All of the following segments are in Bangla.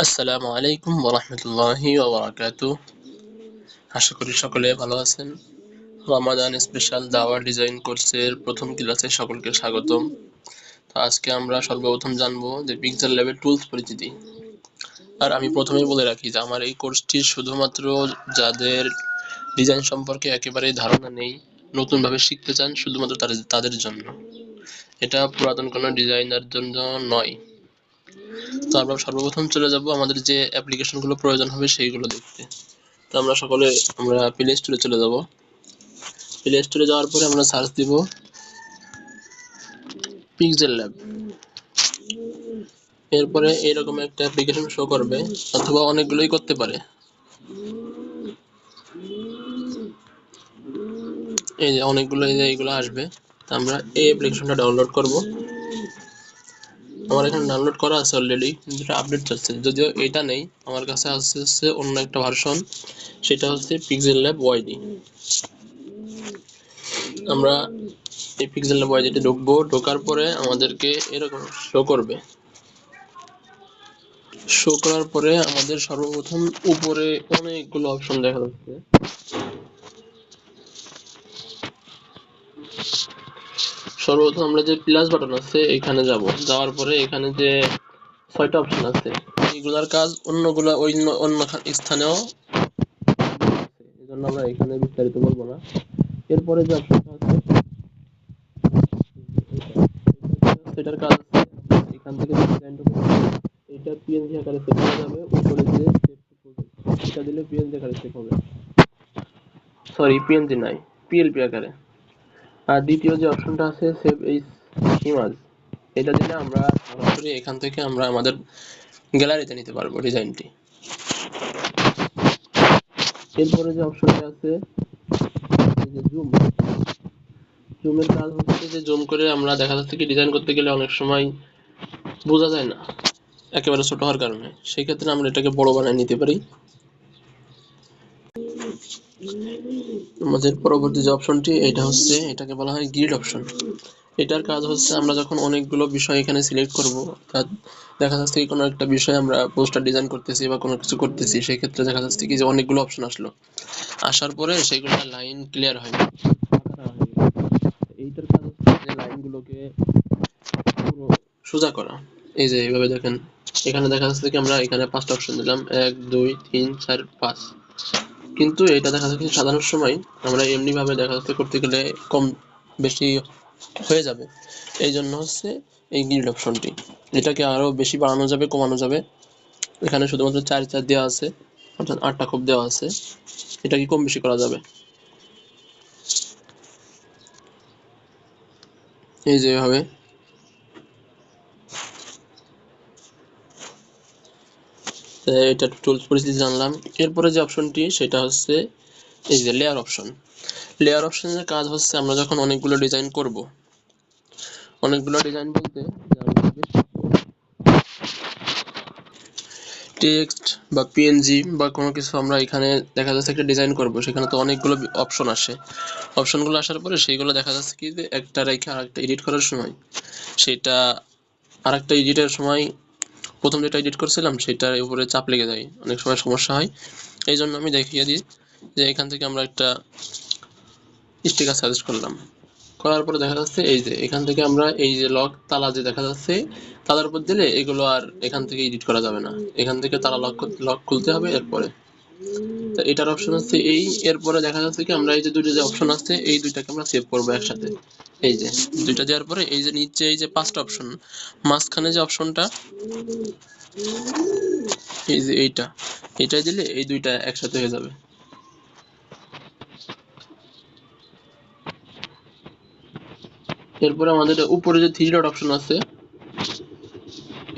আসসালামু আলাইকুম ওয়া রাহমাতুল্লাহি ওয়া বারাকাতুহু। আশা করি সকলে ভালো আছেন। রমাদান স্পেশাল দাওয়া ডিজাইন কোর্সের প্রথম ক্লাসে সকলকে স্বাগতম। তো আজকে আমরা সর্বপ্রথম জানবো যে পিক্সেল ল্যাবের টুলস পরিচিতি। আর আমি প্রথমেই বলে রাখি যে আমার এই কোর্সটি শুধুমাত্র যাদের ডিজাইন সম্পর্কে একেবারেই ধারণা নেই, নতুনভাবে শিখতে চান, শুধুমাত্র তাদের জন্য। এটা পুরাতন কোনো ডিজাইনার জন্য নয়। তো আমরা সর্বপ্রথম চলে যাব আমাদের যে অ্যাপ্লিকেশনগুলো প্রয়োজন হবে সেইগুলো দেখতে। তো আমরা প্লে স্টোরে চলে যাব। প্লে স্টোরে যাওয়ার পরে আমরা সার্চ দিব পিক্সেল ল্যাব। এরপরে এরকম একটা অ্যাপ্লিকেশন শো করবে, অথবা অনেকগুলোই করতে পারে। এই যে অনেকগুলো এইগুলো আসবে। তো আমরা এই অ্যাপ্লিকেশনটা ডাউনলোড করব। আমার এখানে ডাউনলোড করা আছে অলরেডি, কিন্তু এটা আপডেট চলছে। যদিও এটা নেই, আমার কাছে আছে অন্য একটা ভার্সন, সেটা হচ্ছে পিক্সেল ল্যাব ওয়াইডি। আমরা এই পিক্সেল ল্যাব ওয়াইডিতে ঢুকবো। ঢোকার পরে আমাদেরকে এরকম শো করবে। শো করার পরে আমাদের সর্বপ্রথম উপরে অনেকগুলো অপশন দেখা যাচ্ছে। সর্বপ্রথম আমরা যে প্লাস বাটন আছে এখানে যাব। যাওয়ার পরে এখানে যে 6টা অপশন আছে, এইগুলার কাজ অন্যগুলা অন্য স্থানেও আছে, এজন্য আমরা এখানে বিস্তারিত বলবো না। এরপরে যে অপশনটা আছে সেটার কাজ আছে এখান থেকে ডিজাইনটা করব। এটা পিএনজি আকারে সেভ করা যাবে। উপরে যে সেভ টু প্রজেক্ট, এটা দিলে পিএনজি আকারে সেভ হবে। সরি, পিএনজি নাই, পিএলপি আকারে। আর দ্বিতীয় যে অপশনটা আছে সেভ এইচ ইমেজ, এটা দিলে আমরা সরাসরি এখান থেকে আমরা আমাদের গ্যালারিতে নিতে পারবো ডিজাইনটি। এরপরে যে অপশনটা আছে এই যে জুম, জুমের কাজ হচ্ছে যে জুম করে আমরা দেখা যাচ্ছে কি ডিজাইন করতে গেলে অনেক সময় বোঝা যায় না একেবারে ছোট হওয়ার কারণে, সেই ক্ষেত্রে আমরা এটাকে বড় বানিয়ে নিতে পারি। আমাদের পরবর্তী যে অপশনটি এটা হচ্ছে, এটাকে বলা হয় গ্রিড অপশন। এটার কাজ হচ্ছে আমরা যখন অনেকগুলো বিষয় এখানে সিলেক্ট করব, অর্থাৎ দেখা যাচ্ছে কি কোনো একটা বিষয় আমরা পোস্টার ডিজাইন করতেছি বা কোনো কিছু করতেছি, সেই ক্ষেত্রে দেখা যাচ্ছে কি যে অনেকগুলো অপশন আসলো, আসার পরে সেগুলো লাইন ক্লিয়ার হয় না, এইটার কাজ হচ্ছে যে লাইনগুলোকে পুরো সোজা করা। এই যে এইভাবে দেখেন, এখানে দেখা যাচ্ছে কি আমরা এখানে 5টা অপশন দিলাম, 1 2 3 4 5, কিন্তু এটা দেখা যাচ্ছে সাধারণ সময় আমরা এমনি ভাবে দেখা যাচ্ছে করতে গেলে কম বেশি হয়ে যাবে। এই জন্য হচ্ছে এই গ্রিড অপশনটি, এটাকে আরো বেশি বাড়ানো যাবে, কমানো যাবে। এখানে শুধুমাত্র 4 4 দেওয়া আছে, অর্থাৎ 8টা খুব দেওয়া আছে, এটা কি কম বেশি করা যাবে। এই যে এভাবে। এটা টুলস পরিচিতি জানলাম। এরপরে যে অপশনটি সেটা হচ্ছে এই যে লেয়ার অপশন। লেয়ার অপশনের কাজ হচ্ছে আমরা যখন অনেকগুলো ডিজাইন করব, অনেকগুলো ডিজাইন বলতে টেক্সট বা পিএনজি বা কোনো কিছু আমরা এখানে দেখা যাচ্ছে একটা ডিজাইন করব, সেখানে তো অনেকগুলো অপশন আসে। অপশনগুলো আসার পরে সেইগুলো দেখা যাচ্ছে কি যে একটা রেখে আরেকটা এডিট করার সময় সেটা আরেকটা এডিটের সময় প্রথম যেটা এডিট করছিলাম সেটার উপরে চাপ লেগে যায়, অনেক সময় সমস্যা হয়। এই জন্য আমি দেখিয়ে দিই যে এখান থেকে আমরা একটা স্টিকার সাজেস্ট করলাম। করার পরে দেখা যাচ্ছে এই যে এখান থেকে আমরা এই যে লক তালা যে দেখা যাচ্ছে, তালার উপর দিলে এগুলো আর এখান থেকে এডিট করা যাবে না, এখান থেকে তালা লক খুলতে হবে। এরপরে তো এটার অপশন হচ্ছে এই। এরপরে দেখা যাচ্ছে কি আমরা এই যে দুটো যে অপশন আছে এই দুইটাকে আমরা সেভ করবো একসাথে। এই যে দুইটা দেওয়ার পরে এই যে নিচে এই যে 5টা অপশন, মাঝখানে যে অপশনটা এই যে এইটাই দিলে এই দুইটা একসাথে হয়ে যাবে। এরপরে আমাদের উপরে যে 3 ডট অপশন আছে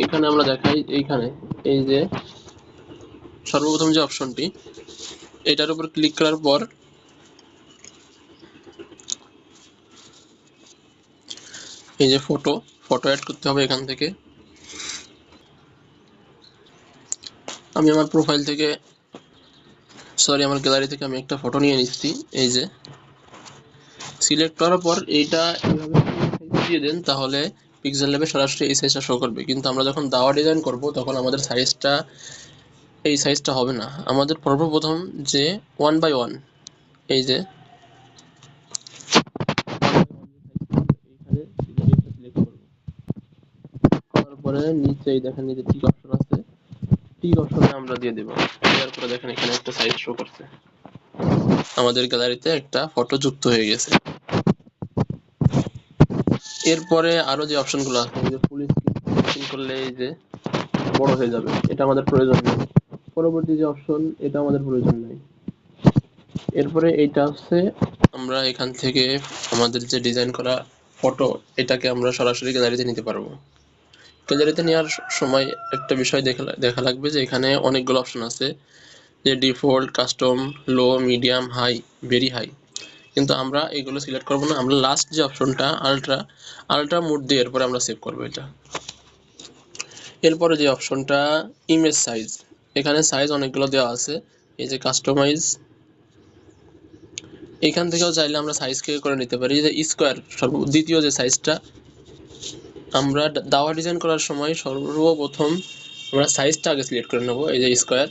এখানে আমরা দেখাই, এইখানে এই যে সর্বপ্রথম যে অপশনটি, এটার উপর ক্লিক করার পর এই যে ফটো অ্যাড করতে হবে এখান থেকে। আমি আমার প্রোফাইল থেকে আমার গ্যালারি থেকে আমি একটা ফটো নিয়ে নিচ্ছি। এই যে সিলেক্ট করার পর এইটা এইভাবে দিয়ে দেন, তাহলে পিক্সেল নেবে সরাসরি এই সাইজটা শো করবে, কিন্তু আমরা যখন দাওয়া ডিজাইন করব তখন আমাদের সাইজটা এই সাইজটা হবে না। আমাদের সর্বপ্রথম যে 1 বাই 1 এই যে এইখানে সিলেক্ট করব, তারপরে নিচেই দেখেন এই যে টিক অপশন আছে, টিক অপশনে আমরা দিয়ে দেব। দেওয়ার পরে দেখেন এখানে একটা সাইজ শো করছে, আমাদের গ্যালারিতে একটা ফটো যুক্ত হয়ে গেছে। এরপরে আরো যে অপশনগুলো আছে, এই যে ফুল স্ক্রিন করলে এই যে বড় হয়ে যাবে, এটা আমাদের প্রয়োজন নেই। পরবর্তী যে অপশন, এটা আমাদের প্রয়োজন নেই। এরপরে এইটা হচ্ছে আমরা এখান থেকে আমাদের যে ডিজাইন করা ফটো, এটাকে আমরা সরাসরি গ্যালারিতে নিতে পারবো। গ্যালারিতে নেওয়ার সময় একটা বিষয় দেখা লাগবে যে এখানে অনেকগুলো অপশন আছে, যে ডিফল্ট, কাস্টম, লো, মিডিয়াম, হাই, ভেরি হাই। কিন্তু আমরা এগুলো সিলেক্ট করবো না, আমরা লাস্ট যে অপশনটা আলট্রা মোড দিয়ে এরপরে আমরা সেভ করবো এটা। এরপরে যে অপশনটা ইমেজ সাইজ, এখানে সাইজ অনেকগুলো দেওয়া আছে, এই যে কাস্টমাইজ, এখান থেকেও চাইলে আমরা সাইজ করে নিতে পারি। যে স্কোয়ার দ্বিতীয় যে সাইজটা, আমরা দাওয়া ডিজাইন করার সময় সর্বপ্রথম আমরা সাইজটা আগে সিলেক্ট করে নেব। এই যে স্কোয়ার,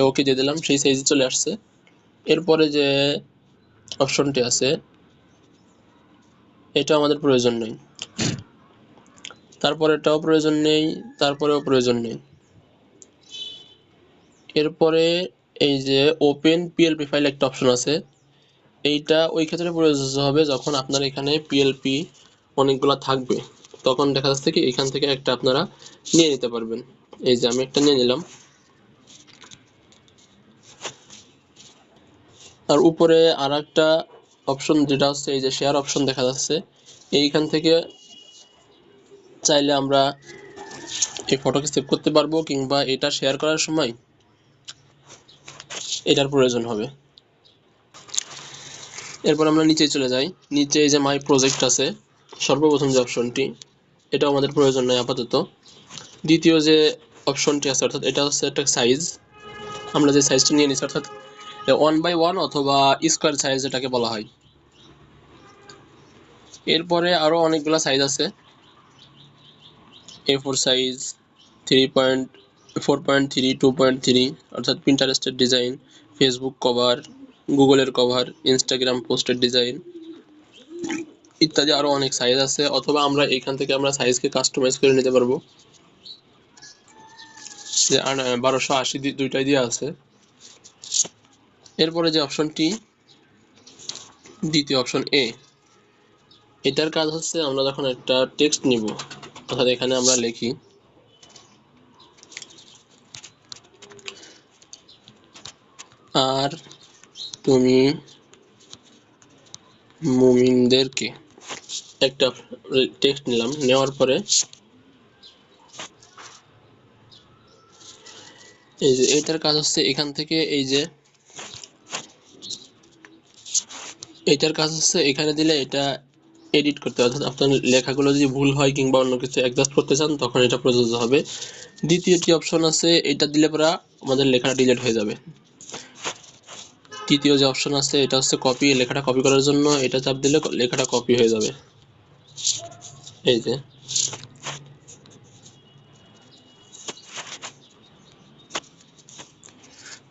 ওকে দিয়ে দিলাম, সেই সাইজে চলে আসছে। এরপরে যে অপশনটি আছে এটা আমাদের প্রয়োজন নেই, তারপরে এটাও প্রয়োজন নেই, তারপরেও প্রয়োজন নেই। এরপরে এই যে ওপেন পিএলপি ফাইল একটা অপশন আছে, এইটা ওই ক্ষেত্রে প্রযোজ্য হবে যখন আপনার এখানে পিএলপি অনেকগুলা থাকবে, তখন দেখা যাচ্ছে কি এখান থেকে একটা আপনারা নিয়ে নিতে পারবেন। এই যে আমি একটা নিয়ে নিলাম। আর উপরে আর একটা অপশন যেটা হচ্ছে এই যে শেয়ার অপশন দেখা যাচ্ছে, এইখান থেকে চাইলে আমরা এই ফটোকে সেভ করতে পারবো, কিংবা এটা শেয়ার করার সময় এটার প্রয়োজন হবে। এরপর আমরা নিচে চলে যাই, নিচে এই যে মাই প্রজেক্ট আছে সর্বপ্রথম যে অপশনটি, এটা আমাদের প্রয়োজন নয় আপাতত। দ্বিতীয় যে অপশনটি আছে, অর্থাৎ এটা হচ্ছে একটা সাইজ, আমরা যে সাইজটা নিয়ে নিচ্ছি, অর্থাৎ 1 বাই 1 অথবা স্কোয়ার সাইজ যেটাকে বলা হয়। এরপরে আরো অনেকগুলো সাইজ আছে, A4 সাইজ, 3.4.3, 2.3, অর্থাৎ পিন্টারেস্টের ডিজাইন, ফেসবুক কভার, গুগলের কভার, ইনস্টাগ্রাম পোস্টের ডিজাইন ইত্যাদি আরো অনেক সাইজ আছে। অথবা আমরা এখান থেকে আমরা সাইজকে কাস্টমাইজ করে নিতে পারবো, যে 1280 দুইটাই দেওয়া আছে। এরপরে যে অপশনটি দ্বিতীয় অপশন এ, এটার কাজ হচ্ছে আমরা যখন একটা টেক্সট নিব, অর্থাৎ এখানে আমরা লিখি আর তুমি মুমিনদেরকে, একটা টেক্সট নিলাম, নেওয়ার পরে এই যে এটার কাজ হচ্ছে এখান থেকে এই যে এটার কাজ হচ্ছে এখানে দিলে এটা এডিট করতে, অর্থাৎ আপনার লেখাগুলো যদি ভুল হয় কিংবা অন্য কিছু অ্যাডজাস্ট করতে চান তখন এটা প্রযোজ্য হবে। দ্বিতীয়টি অপশন আছে, এটা দিলে পরে আমাদের লেখাটা ডিলিট হয়ে যাবে। তৃতীয় যে অপশন আছে এটা হচ্ছে কপি, লেখাটা কপি করার জন্য এটা চাপ দিলে লেখাটা কপি হয়ে যাবে। এই যে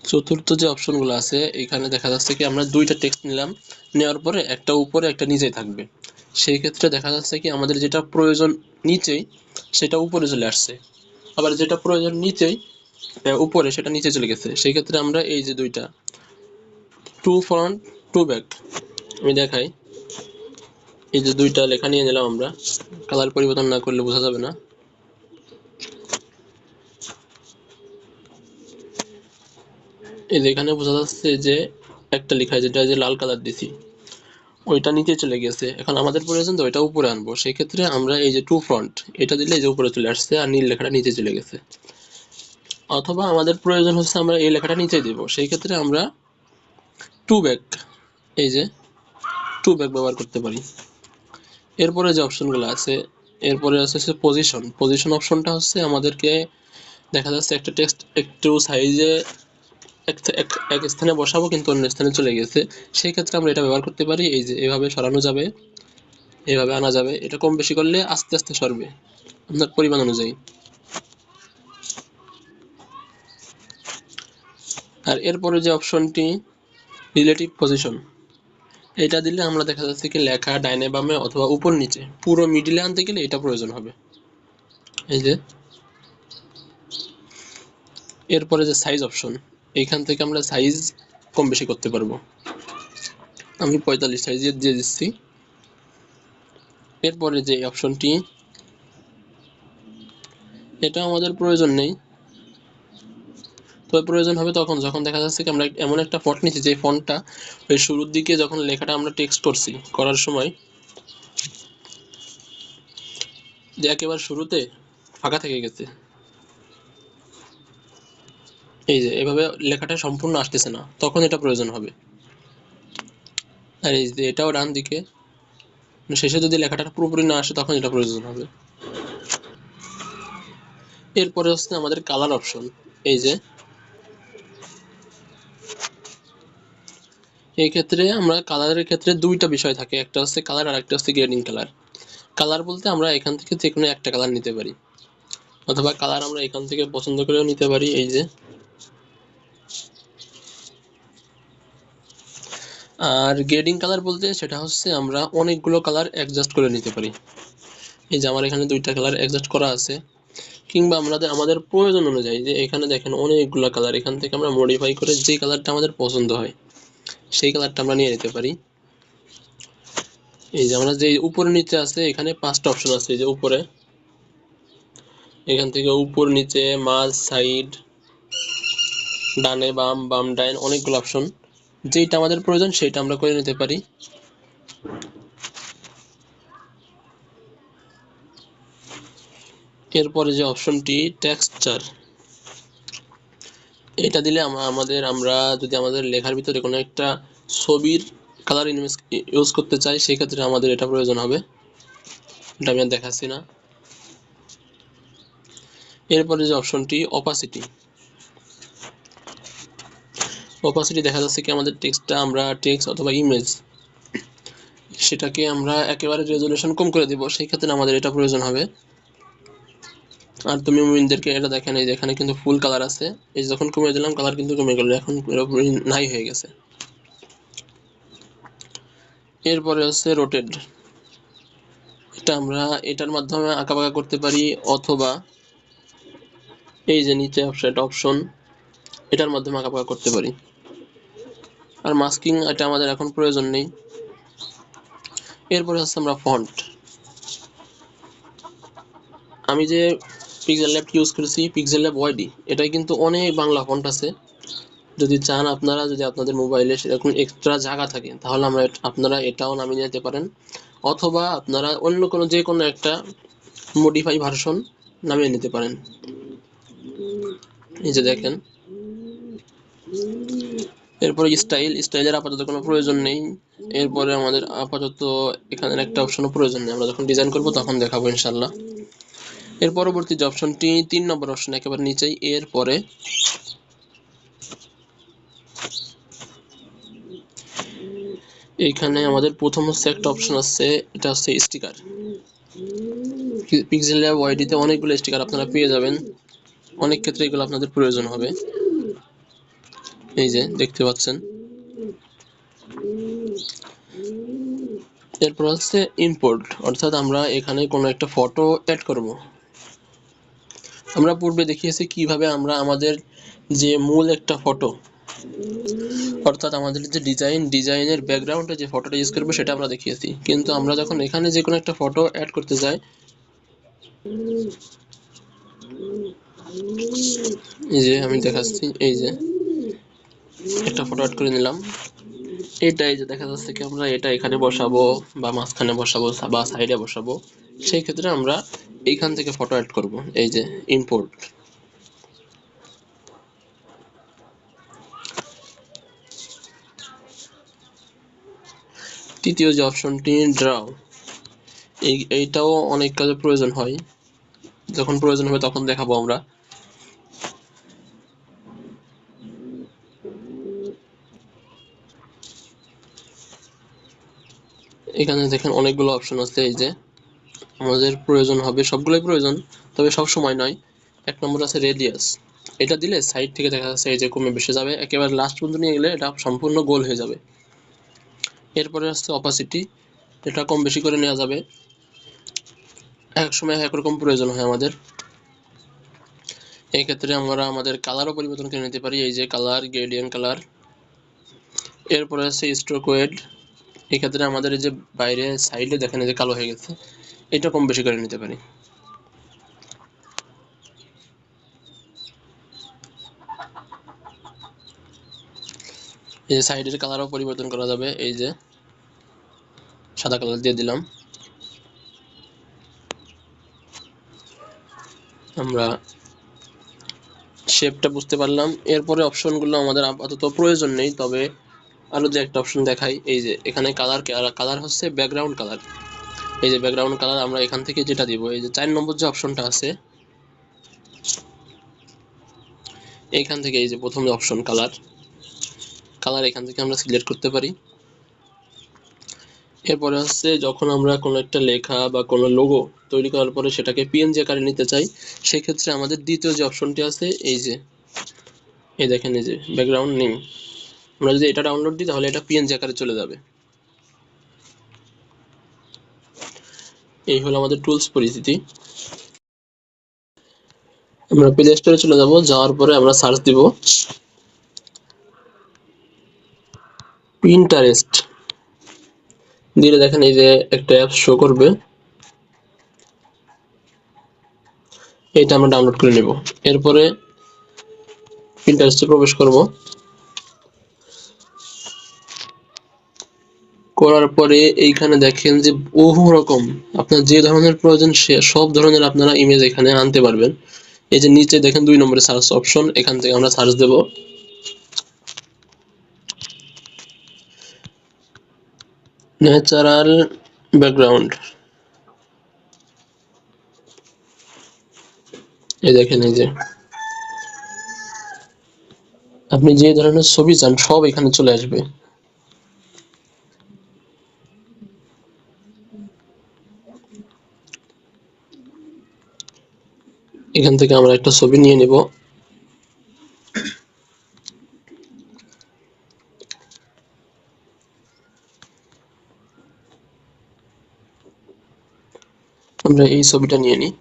চতুর্থ যে অপশনগুলো আছে, এখানে দেখা যাচ্ছে কি আমরা দুইটা টেক্সট নিলাম, নেওয়ার পরে একটা উপরে একটা নিচেই থাকবে। সেই ক্ষেত্রে দেখা যাচ্ছে কি আমাদের যেটা প্রয়োজন নিচেই সেটা উপরে চলে আসছে, আবার যেটা প্রয়োজন নিচেই উপরে সেটা নিচে চলে গেছে। সেই ক্ষেত্রে আমরা এই যে দুইটা টু ফ্রন্ট টু ব্যাক, আমি দেখাই, এই যে দুইটা লেখা নিয়ে নিলাম আমরা, কালার পরিবর্তন না করলে বোঝা যাবে না। এই যে এখানে বোঝা যাচ্ছে যে একটা লেখা যেটা যে লাল কালার দিছি ওইটা নিচে চলে গেছে, এখন আমাদের প্রয়োজন তো ওইটা উপরে আনবো। সেই ক্ষেত্রে আমরা এই যে টু ফ্রন্ট এটা দিলে এই যে উপরে চলে আসছে আর নীল লেখাটা নিচে চলে গেছে। অথবা আমাদের প্রয়োজন হচ্ছে আমরা এই লেখাটা নিচে দিব, সেই ক্ষেত্রে আমরা টু ব্যাক, এই যে টু ব্যাক ব্যবহার করতে পারি। এরপরে যে অপশনগুলো আছে, এরপরে আছে পজিশন। পজিশন অপশনটা হচ্ছে আমাদেরকে দেখা যাচ্ছে একটা টেক্সট একটু সাইজে এক স্থানে বসাবো কিন্তু অন্য স্থানে চলে গেছে, সেই ক্ষেত্রে আমরা এটা ব্যবহার করতে পারি। এই যে এভাবে সরানো যাবে, এইভাবে আনা যাবে। এটা কম বেশি করলে আস্তে আস্তে সরবে আপনার পরিমাণ অনুযায়ী। আর এরপরে যে অপশনটি রিলেটিভ পজিশন, এটা দিলে আমরা দেখা যাচ্ছে কি লেখা ডাইনে বামে অথবা উপর নিচে পুরো মিডিলে আনতে গেলে এটা প্রয়োজন হবে। এই যে এরপরে যে সাইজ অপশন, এইখান থেকে আমরা সাইজ কম বেশি করতে পারবো। আমি 45 সাইজের দিয়ে দিচ্ছি। এরপরে যে অপশনটি, এটা আমাদের প্রয়োজন নেই, তবে প্রয়োজন হবে তখন যখন দেখা যাচ্ছে কি আমরা এমন একটা ফন্ট নিচ্ছি যে ফন্টটা ওই শুরুর দিকে যখন লেখাটা আমরা টেক্সট করছি করার সময় যে একেবারে শুরুতে ফাঁকা থেকে গেছে, এই যে এভাবে লেখাটা সম্পূর্ণ আসতেছে না, তখন এটা প্রয়োজন হবে। আর এই যে এটাও ডান দিকে শেষে যদি লেখাটা পুরোপুরি না আসে তখন এটা প্রয়োজন হবে। এরপরে হচ্ছে আমাদের কালার অপশন। এই যে এই ক্ষেত্রে আমরা কালারের ক্ষেত্রে দুইটা বিষয় থাকে, একটা হচ্ছে কালার আর একটা হচ্ছে গ্রেডিং কালার। কালার বলতে আমরা এখান থেকে যে কোনো একটা কালার নিতে পারি, অথবা কালার আমরা এখান থেকে পছন্দ করেও নিতে পারি। এই যে আর গ্রেডিং কালার বলতে সেটা হচ্ছে আমরা অনেকগুলো কালার অ্যাডজাস্ট করে নিতে পারি। এই যে আমার এখানে দুইটা কালার অ্যাডজাস্ট করা আছে, কিংবা আমাদের প্রয়োজন অনুযায়ী যে এখানে দেখেন অনেকগুলো কালার, এখান থেকে আমরা মডিফাই করে যে কালারটা আমাদের পছন্দ হয় সেই কালারটা আমরা নিয়ে নিতে পারি। এই যে আমরা যে উপরে নিচে আছে এখানে 5টা অপশন আছে। এই যে উপরে, এখান থেকে উপর নিচে মাঝ সাইড ডানে বাম বাম ডাইন অনেকগুলো অপশন, যেটা আমাদের প্রয়োজন সেটা আমরা করে নিতে পারি। এরপরে যে অপশনটি টেক্সচার, এটা দিলে আমরা যদি আমাদের লেখার ভিতরে কোনো একটা ছবির কালার ইউজ করতে চাই সেই ক্ষেত্রে আমাদের এটা প্রয়োজন হবে। এটা আমি আর দেখাচ্ছি না। এরপরে যে অপশনটি অপাসিটি, অপাসিটি দেখা যাচ্ছে কি আমাদের টেক্সটটা আমরা টেক্সট অথবা ইমেজ সেটাকে আমরা একেবারে রেজলিউশন কম করে দিব, সেই ক্ষেত্রে আমাদের এটা প্রয়োজন হবে। আর তুমি মুমিনদেরকে এটা দেখেন, এই এখানে কিন্তু ফুল কালার আছে, এই যখন কমিয়ে দিলাম কালার কিন্তু কমে গেল, এখন পুরোপুরি নাই হয়ে গেছে। এরপরে হচ্ছে রোটেট, এটা আমরা এটার মাধ্যমে আঁকাবাঁকা করতে পারি, অথবা এই যে নিচে অপশন এটার মাধ্যমে আঁকাবাঁকা করতে পারি। আর মাস্কিং এটা আমাদের এখন প্রয়োজন নেই। এরপরে হচ্ছে আমরা ফন্ট, আমি যে পিক্সেল ল্যাব ইউজ করেছি পিক্সেল ল্যাব ওয়াইডি, এটাই কিন্তু অনেক বাংলা ফন্ট আছে। যদি চান আপনারা, যদি আপনাদের মোবাইলে সেরকম এক্সট্রা জায়গা থাকে তাহলে আপনারা এটাও নামিয়ে নিতে পারেন, অথবা আপনারা অন্য কোনো যে কোনো একটা মডিফাই ভার্সন নামিয়ে নিতে পারেন। এই যে দেখেন। এরপরে স্টাইলের আপাতত কোনো প্রয়োজন নেই। এরপরে আমাদের আপাতত এখানের একটা অপশনও প্রয়োজন নেই, আমরা যখন ডিজাইন করব তখন দেখাবো ইনশাল্লাহ। এর পরবর্তী যে অপশনটি 3 নম্বর অপশন একেবারে নিচেই, এরপরে এইখানে আমাদের প্রথম হচ্ছে একটা অপশন আছে, এটা হচ্ছে স্টিকার। পিক্সেল ল্যাব ওয়াইডিতে অনেকগুলো স্টিকার আপনারা পেয়ে যাবেন, অনেক ক্ষেত্রে এগুলো আপনাদের প্রয়োজন হবে। এই যে দেখতে পাচ্ছেন। এরপর হচ্ছে ইম্পোর্ট, অর্থাৎ আমরা এখানে কোনো একটা ফটো অ্যাড করব। আমরা পূর্বে দেখিয়েছি কিভাবে আমরা আমাদের যে মূল একটা ফটো, অর্থাৎ আমাদের যে ডিজাইনের ব্যাকগ্রাউন্ডে যে ফটোটা ইউজ করবো সেটা আমরা দেখিয়েছি, কিন্তু আমরা যখন এখানে যে কোনো একটা ফটো অ্যাড করতে যাই, এই যে আমি দেখাচ্ছি, এই যে একটা ফটো অ্যাড করে নিলাম, এটাই যে দেখা যাচ্ছে কি আমরা এটা এখানে বসাবো বা মাঝখানে বসাবো বা সাইডে বসাবো, সেই ক্ষেত্রে আমরা এইখান থেকে ফটো অ্যাড করব। এই যে ইম্পোর্ট। তৃতীয় যে অপশনটি ড্র, এইটাও অনেক কাজে প্রয়োজন হয়, যখন প্রয়োজন হবে তখন দেখাবো আমরা। এখানে দেখেন অনেকগুলো অপশন আছে। এই যে আমাদের প্রয়োজন হবে, সবগুলোই প্রয়োজন, তবে সব সময় নয়। এক নম্বর আছে রেডিয়াস, এটা দিলে সাইড থেকে দেখা যাচ্ছে এই যে কমে বেশি যাবে, একেবারে লাস্ট পর্যন্ত নিয়ে গেলে এটা সম্পূর্ণ গোল হয়ে যাবে। এরপরে আসছে অপাসিটি, এটা কম বেশি করে নেওয়া যাবে, এক সময় একরকম প্রয়োজন হয় আমাদের। এই ক্ষেত্রে আমরা আমাদের কালারও পরিবর্তন করে নিতে পারি, এই যে কালার, গ্রেডিয়েন্ট কালার। এরপরে আছে স্ট্রোক ওয়েট, এই ক্ষেত্রে আমাদের এই যে বাইরে সাইডে দেখেন এই যে কালো হয়ে গেছে, এটা কম বেশি করে নিতে পারি। এই যে সাইডের কালারও পরিবর্তন করা যাবে, এই যে সাদা কালার দিয়ে দিলাম। আমরা শেপটা বুঝতে পারলাম। এরপরে অপশনগুলো আমাদের আপাতত প্রয়োজন নেই, তবে আরো যে একটা অপশন দেখাই, এই যে এখানে কালার, কালার হচ্ছে ব্যাকগ্রাউন্ড কালার। এই যে ব্যাকগ্রাউন্ড কালার আমরা এখান থেকে যেটা দিব, এই যে 4 নম্বর যে অপশনটা আছে এইখান থেকে, এই যে প্রথম অপশন কালার, কালার এখান থেকে আমরা সিলেক্ট করতে পারি। এরপরে হচ্ছে যখন আমরা কোনো একটা লেখা বা কোনো লোগো তৈরি করার পরে সেটাকে পিএনজি আকারে নিতে চাই, সেক্ষেত্রে আমাদের দ্বিতীয় যে অপশনটি আছে, এই যে এই দেখেন এই যে ব্যাকগ্রাউন্ড নেম, আমরা যদি এটা ডাউনলোড দিই তাহলে এটা পিএনজি আকারে চলে যাবে। এই হলো আমাদের টুলস পরিচিতি। আমরা প্লে স্টোরে চলে যাব, যাওয়ার পরে আমরা সার্চ দিব পিন্টারেস্ট, দিলে দেখেন এই যে একটা অ্যাপ শো করবে, এটা আমরা ডাউনলোড করে নেব। এরপরে পিন্টারেস্টে প্রবেশ করব, করার পরে এইখানে দেখেন যে বহু রকম আপনার যে ধরনের প্রয়োজন সে সব ধরনের আপনারা ইমেজ এখানে আনতে পারবেন। এই যে নিচে দেখেন 2 নম্বরে সার্চ অপশন, এখান থেকে আমরা সার্চ দেব ন্যাচারাল ব্যাকগ্রাউন্ড। এই দেখেন এই যে আপনি যে ধরনের ছবি চান সব এখানে চলে আসবে। এখান থেকে আমরা একটা ছবি নিয়ে নেব, আমরা এই ছবিটা নিয়ে নিই।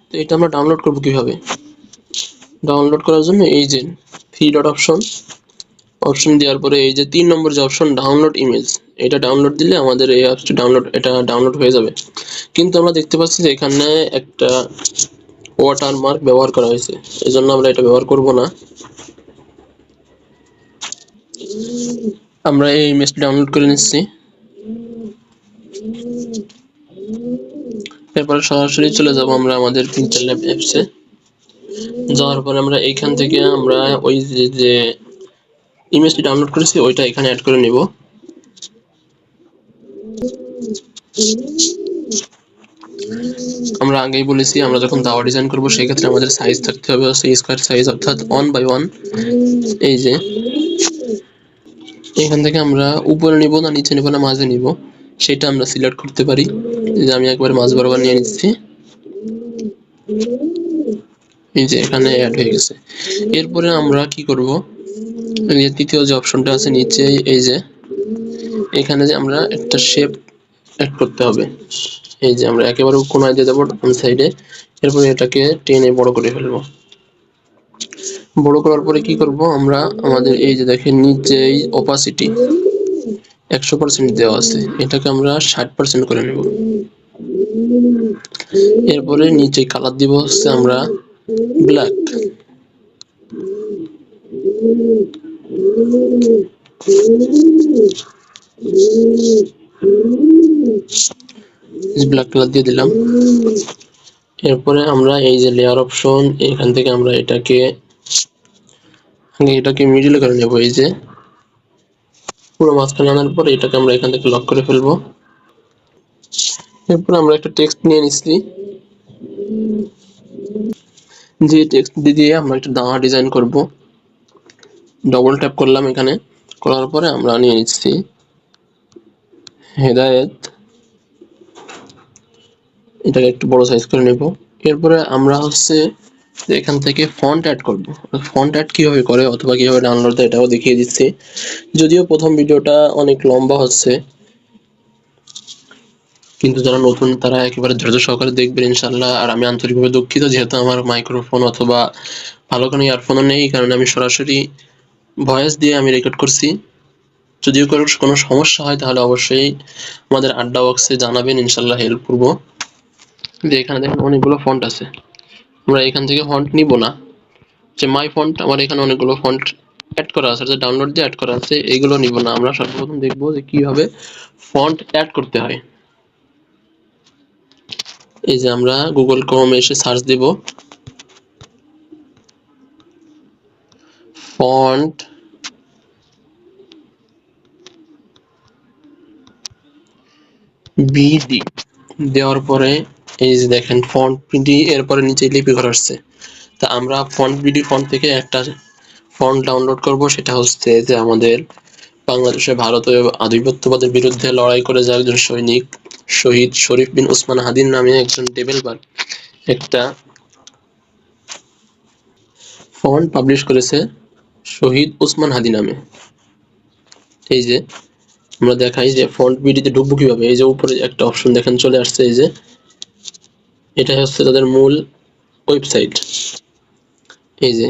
তো এটা আমরা ডাউনলোড করব কিভাবে? ডাউনলোড করার জন্য এই যে 3 ডট অপশন দেওয়ার পরে এই যে 3 নম্বর যে অপশন ডাউনলোড ইমেজ, এটা ডাউনলোড দিলে আমাদের এই অ্যাপসটি ডাউনলোড হয়ে যাবে। কিন্তু আমরা দেখতে পাচ্ছি যে এখানে একটা ওয়াটারমার্ক ব্যবহার করা হয়েছে, এজন্য আমরা এটা ব্যবহার করব না। আমরা এই ইমেজটি ডাউনলোড করে নিচ্ছি। এরপরে সরাসরি চলে যাব আমরা আমাদের পিক্সেল ল্যাব অ্যাপসে। যাওয়ার পরে আমরা এইখান থেকে আমরা ওই যে ইমেজটি ডাউনলোড করেছি ওইটা এখানে অ্যাড করে নিব। আমরা আগেই বলেছি আমরা যখন দাওয়া ডিজাইন করব সেই ক্ষেত্রে আমাদের সাইজ থাকতে হবে হচ্ছে স্কয়ার সাইজ, অর্থাৎ 1/1। এই যে এখান থেকে আমরা উপরে নিব না নিচে নিব না মাঝে নিব সেটা আমরা সিলেক্ট করতে পারি। এই যে আমি একবার মাঝ বরাবর নিয়ে নিচ্ছি, এই যে এখানে অ্যাড হয়ে গেছে। এরপরে আমরা কি করব, এই যে তৃতীয় যে অপশনটা আছে নিচে, এই যে এখানে যে আমরা একটা শেপ অ্যাড করতে হবে। এই যে আমরা একেবারে কোণায় দিয়ে দেবো ডান সাইডে, এরপরে এটাকে টেনে বড় করে ফেলবো। বড় করার পরে কি করব, আমরা আমাদের এই যে দেখেন নিচেই অপাসিটি 100% দেওয়া আছে, এটাকে আমরা 60% করে নেব। এরপরে নিচে কালার দিব হচ্ছে আমরা ব্ল্যাক। ব্ল্যাক কালার দিয়ে দিলাম। এরপরে আমরা এই যে লেয়ার অপশন, এখান থেকে আমরা এটাকে মিডল করে নেব। এই যে পুরো মাঝখানে আনার পর এটাকে আমরা এখান থেকে লক করে ফেলবো। এরপর আমরা একটা টেক্সট নিয়ে নিচ্ছি, যে টেক্সট দিয়ে আমরা একটা দাওয়া ডিজাইন করব। ডবল ট্যাপ করলাম এখানে, করার পরে আমরা নিয়ে নিচ্ছি হেদায়েত, এটাকে একটু বড় সাইজ করে নেব। এরপরে আমরা হচ্ছে এখান থেকে ফন্ট অ্যাড করব। ফন্ট অ্যাড কিভাবে করে অথবা কিভাবে ডাউনলোড দেয় এটাও দেখিয়ে দিচ্ছি। যদিও প্রথম ভিডিওটা অনেক লম্বা হচ্ছে, কিন্তু যারা নতুন তারা একেবারে ধৈর্য সহকারে দেখবেন ইনশাআল্লাহ। আর আমি আন্তরিকভাবে দুঃখিত, যেহেতু আমার মাইক্রোফোন অথবা ভালো কোনো ইয়ারফোনও নেই, কারণ আমি সরাসরি ভয়েস দিয়ে আমি রেকর্ড করছি। যদিও কোনো সমস্যা হয় তাহলে অবশ্যই আমাদের আড্ডা বক্সে জানাবেন, ইনশাআল্লাহ হেল্প করবো। যে এখানে দেখেন অনেকগুলো ফন্ট আছে, আমরা এখান থেকে ফন্ট নিব না। যে মাই ফন্ট, আমার এখানে অনেকগুলো ফন্ট অ্যাড করা আছে, যে ডাউনলোড দিয়ে অ্যাড করা আছে, এইগুলো নিব না। আমরা সর্বপ্রথম দেখবো যে কিভাবে ফন্ট অ্যাড করতে হয়। এই যে আমরা গুগল ক্রোমে এসে সার্চ দেব ফন্ট বিডি, দেওয়ার পরে এই যে দেখেন ফন্ট বিডি, এরপরে নিচে লিপিঘর আসছে। তা আমরা ফন্ট বিডি ফন্ট থেকে একটা ফন্ট ডাউনলোড করব, সেটা হচ্ছে যে আমাদের বাংলাদেশে ভারতীয় আধিপত্যবাদের বিরুদ্ধে লড়াই করে যায় একজন সৈনিক শহীদ শরীফ বিন ওসমান হাদির নামে একজন ডেভেলপার একটা ফন্ট পাবলিশ করেছে শহীদ ওসমান হাদি নামে। এই যে আমরা দেখাই যে ফন্ট বিডিতে ঢুকবো কিভাবে। এই যে উপরে একটা অপশন দেখেন চলে আসছে, এই যে এটা হচ্ছে তাদের মূল ওয়েবসাইট। এই যে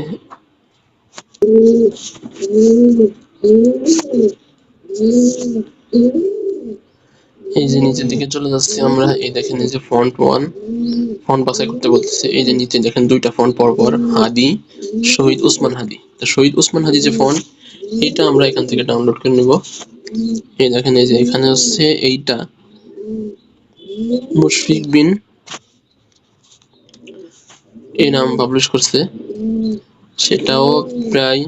এই যে নিচের দিকে চলে যাচ্ছে আমরা, এই দেখেন এই যে ফন্ট 1 ফন্ট বাছাই করতে বলতেছে। এই যে নিচে দেখেন দুইটা ফন্ট পরপর, হাদি, শহীদ ওসমান হাদি। তো শহীদ ওসমান হাদি যে ফন্ট, এটা আমরা এখান থেকে ডাউনলোড করে নেব। এই দেখেন এই যে এখানে হচ্ছে এইটা মুশফিক বিন এই নাম পাবলিশ করছে, সেটাও প্রায়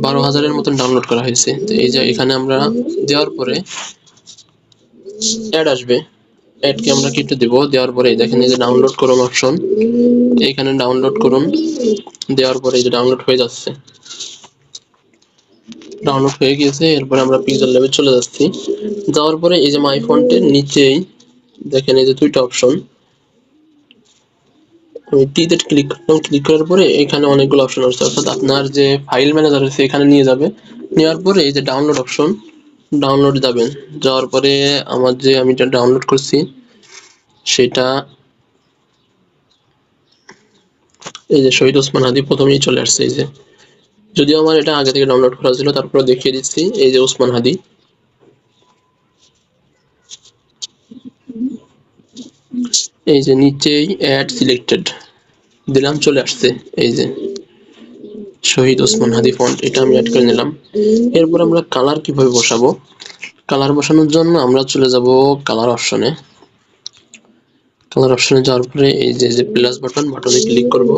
12,000-এর মতন ডাউনলোড করা হয়েছে। তো এই যে এখানে আমরা দেওয়ার পরে অ্যাড আসবে, অ্যাডকে আমরা কেটে দেব। দেওয়ার পরে দেখেন এই যে ডাউনলোড করুন অপশন, এখানে ডাউনলোড করুন। দেওয়ার পরে এই যে ডাউনলোড হয়ে যাচ্ছে, ডাউনলোড হয়ে গিয়েছে। এরপরে আমরা পিক্সেল ল্যাবে চলে যাচ্ছি। যাওয়ার পরে এই যে মাই ফন্টের নিচেই দেখেন এই যে দুইটা অপশন, আমি টিতে ক্লিক করলাম। ক্লিক করার পরে এখানে অনেকগুলো অপশন আসছে, অর্থাৎ আপনার যে ফাইল ম্যানেজার আছে এখানে নিয়ে যাবে। নেওয়ার পরে এই যে ডাউনলোড অপশন, ডাউনলোড যাবেন। যাওয়ার পরে আমার যে আমি এটা ডাউনলোড করছি সেটা এই যে শহীদ ওসমান হাদি প্রথমেই চলে আসছে। এই যে যদিও আমার এটা আগে থেকে ডাউনলোড করা ছিল, তারপরে দেখিয়ে দিচ্ছি। এই যে ওসমান হাদি, এই যে নিচেই অ্যাড সিলেক্টেড দিলাম, চলে আসছে। এই যে শহীদ ওসমান হাদি ফন্ট, এটা আমি অ্যাড করে নিলাম। এরপর আমরা কালার কিভাবে বসাবো, কালার বসানোর জন্য আমরা চলে যাব কালার অপশনে। কালার অপশনে যাওয়ার পরে এই যে প্লাস বাটনে ক্লিক করব।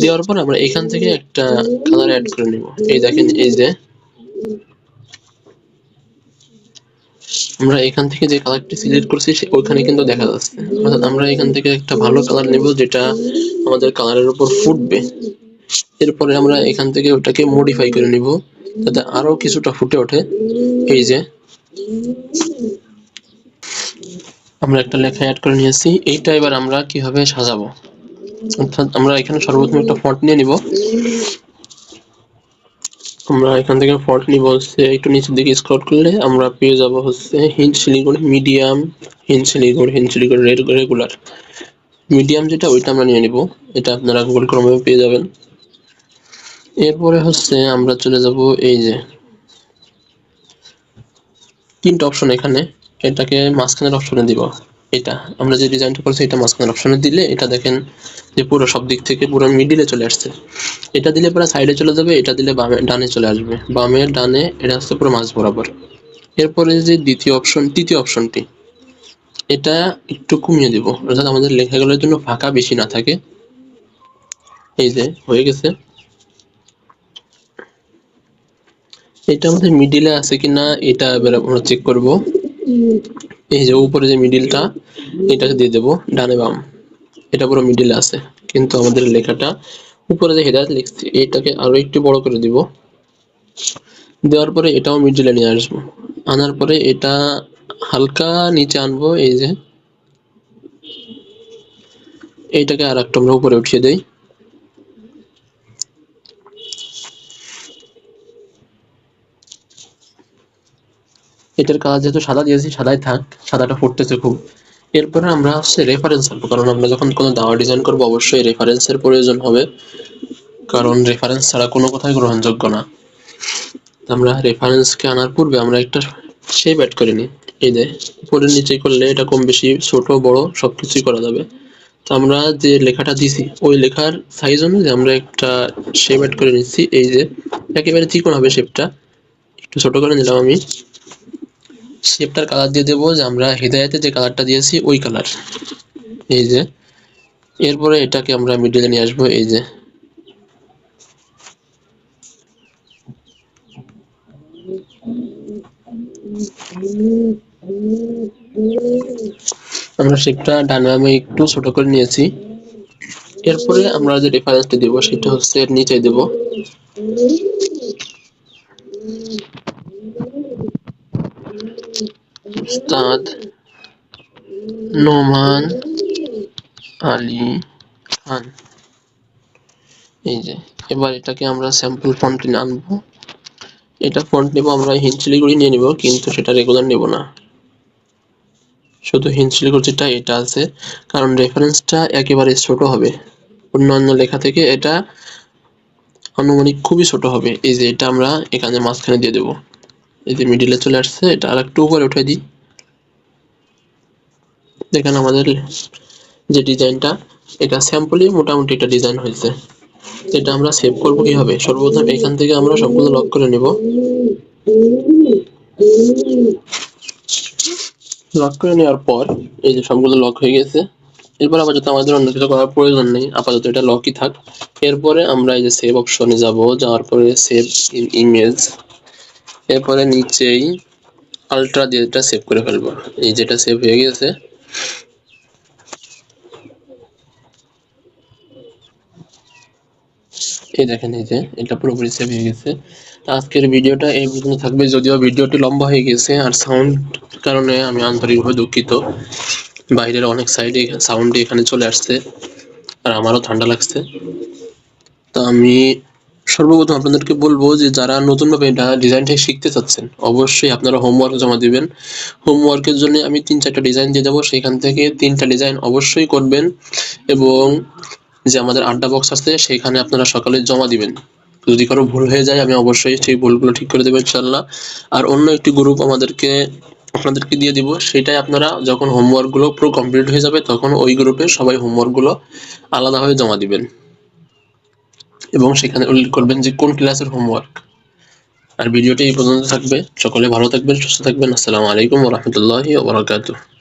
দেওয়ার পর আমরা এখান থেকে একটা কালার অ্যাড করে নিব। এই দেখেন এই যে আমরা এখান থেকে যে কালারটি সিলেক্ট করছি ওইখানে কিন্তু দেখা যাচ্ছে, অর্থাৎ আমরা এখান থেকে একটা ভালো কালার নেব যেটা আমাদের কালারের উপর ফুটবে। এরপরে আমরা এখান থেকে ওটাকে মডিফাই করে নিব যাতে আরো কিছুটা ফুটে ওঠে। এই যে আমরা একটা লেখা অ্যাড করে নিয়েছি। এইটা এবার আমরা কিভাবে সাজাবো, অর্থাৎ আমরা এখানে সর্বপ্রথম একটা ফন্ট নিয়ে নিব। আমরা এখান থেকে ফন্ট নিব হচ্ছে, একটু নিচের দিকে স্ক্রল করলে আমরা পেয়ে যাব হচ্ছে hint Siliguri medium, hint Siliguri regular. Medium যেটা ওইটা আমরা নিয়ে নিব, এটা আপনারা গুগল ক্রোমে পেয়ে যাবেন। এরপরে হচ্ছে আমরা চলে যাব এই যে তিনটা অপশন, এখানে এটাকে মাঝখানের অপশনে দিব। এটা আমরা যে ডিজাইনটা করছি এটা মাঝখানের অপশনে দিলে এটা দেখেন যে পুরো সব দিক থেকে পুরো মিডিলে চলে আসছে। এটা দিলে পুরো সাইডে চলে যাবে, এটা দিলে বামে ডানে চলে আসবে, বামে ডানে, এটা হচ্ছে পুরো মাঝ বরাবর। এরপরে যে তৃতীয় অপশনটি, এটা একটু কমিয়ে দিব, অর্থাৎ আমাদের লেখাগুলোর জন্য ফাঁকা বেশি না থাকে। এই যে হয়ে গেছে। এটা আমাদের মিডিলে আছে কিনা এটা এবার আমরা চেক করব। এই যে উপরে যে মিডিলটা, এটাকে দিয়ে দেব ডানে বাম, এটা পুরো মিডিলে আছে। কিন্তু আমাদের লেখাটা উপরে যে হেডার লিখছি এটাকে আরো একটু বড় করে দিব। দেওয়ার পরে এটাও মিডিলে নিয়ে আসবো, আনার পরে এটা হালকা নিচে আনবো, এই যে এইটাকে আর একটু আমরা উপরে উঠিয়ে দেই। এটার কালার যেহেতু সাদা দিয়েছি, সাদাই থাক, সাদাটা ফুটতেছে খুব। এরপরে আমরা হচ্ছে রেফারেন্স আনবো, কারণ আমরা যখন কোনো দাওয়া ডিজাইন করবো অবশ্যই রেফারেন্সের প্রয়োজন হবে, কারণ রেফারেন্স ছাড়া কোনো কথাই গ্রহণযোগ্য না। আমরা রেফারেন্সকে আনার পূর্বে আমরা একটা শেপ অ্যাড করে নিই। এই যে উপরে নিচে করলে এটা কম বেশি ছোট বড় সবকিছুই করা যাবে। তো আমরা যে লেখাটা দিছি ওই লেখার সাইজ অনুযায়ী আমরা একটা শেপ অ্যাড করে নিচ্ছি। এই যে একেবারে চিকন হবে শেপটা, একটু ছোট করে নিলাম আমি। শেপটার কালার দিয়ে দেবো যে আমরা হেদায়েতে যে কালারটা দিয়েছি ওই কালার। এই যে এরপরে এটাকে আমরা মিডলে নিয়ে আসবো। এই যে আমরা শেপটা ডানে বামে একটু ছোট করে নিয়েছি। এরপরে আমরা যে রেফারেন্সটা দেব সেটা হচ্ছে এর নিচে দেব। উস্তাদ নোমান আলী খান। এই যে এবার এটাকে আমরা স্যাম্পল ফন্টে আনবো। এটা ফন্ট নেব আমরা হিঞ্চলিগুড়ি নিয়ে নিব, কিন্তু সেটা রেগুলার নেব না, শুধু হিঞ্চলিগুড়ি যেটা এটা আছে, কারণ রেফারেন্সটা একেবারে ছোট হবে অন্যান্য লেখা থেকে, এটা আনুমানিক খুবই ছোট হবে। এই যে এটা আমরা এখানে মাঝখানে দিয়ে দেব। এই যে মিডিলে চলে আসছে, এটা আর একটু উপরে উঠে দিই। দেখেন আমাদের যে ডিজাইনটা, এটা স্যাম্পলই মোটামুটি একটা ডিজাইন হয়েছে। এটা আমরা সেভ করব কিভাবে? সর্বপ্রথম এখান থেকে আমরা সবগুলো লক করে নেব। লক করে নেওয়ার পর এই যে সবগুলো লক হয়ে গেছে। এরপর আপাতত আমাদের অন্য কিছু করার প্রয়োজন নেই, আপাতত এটা লকই থাক। এরপরে আমরা এই যে সেভ অপশনে যাব, যাওয়ার পরে সেভ ইন ইমেজ, এরপরে নিচেই আলট্রা দিয়ে এটা সেভ করে ফেলবো। এই যেটা সেভ হয়ে গেছে। এই দেখেন, এই যে এটা পুরোপুরি সেভ হয়ে গেছে। আজকের ভিডিওটা এই পর্যন্ত থাকবে, যদিও ভিডিওটি লম্বা হয়ে গেছে আর সাউন্ড কারণে আমি আন্তরিকভাবে দুঃখিত। বাইরের অনেক সাইডে সাউন্ড এখানে চলে আসছে আর আমারও ঠান্ডা লাগছে। তো আমি সর্বপ্রথম আপনাদেরকে বলবো যে যারা নতুনভাবে এটা ডিজাইনটা শিখতে চাচ্ছেন অবশ্যই আপনারা হোমওয়ার্ক জমা দিবেন। হোমওয়ার্কের জন্য আমি 3-4টা ডিজাইন দিয়ে দেবো, সেখান থেকে 3টা ডিজাইন অবশ্যই করবেন এবং যে আমাদের আড্ডা বক্স আছে সেখানে আপনারা সকালে জমা দিবেন। যদি কারো ভুল হয়ে যায় আমি অবশ্যই সেই ভুলগুলো ঠিক করে দেবো ইনশাল্লাহ। আর অন্য একটি গ্রুপ আপনাদেরকে দিয়ে দিব, সেটাই আপনারা যখন হোমওয়ার্কগুলো পুরো কমপ্লিট হয়ে যাবে তখন ওই গ্রুপে সবাই হোমওয়ার্কগুলো আলাদাভাবে জমা দিবেন এবং সেখানে উল্লেখ করবেন যে কোন ক্লাসের হোমওয়ার্ক। আর ভিডিওটি এই পর্যন্ত থাকবে। সকলে ভালো থাকবেন, সুস্থ থাকবেন। আসসালামু আলাইকুম ওয়া রাহমাতুল্লাহি ওয়া বারাকাতুহু।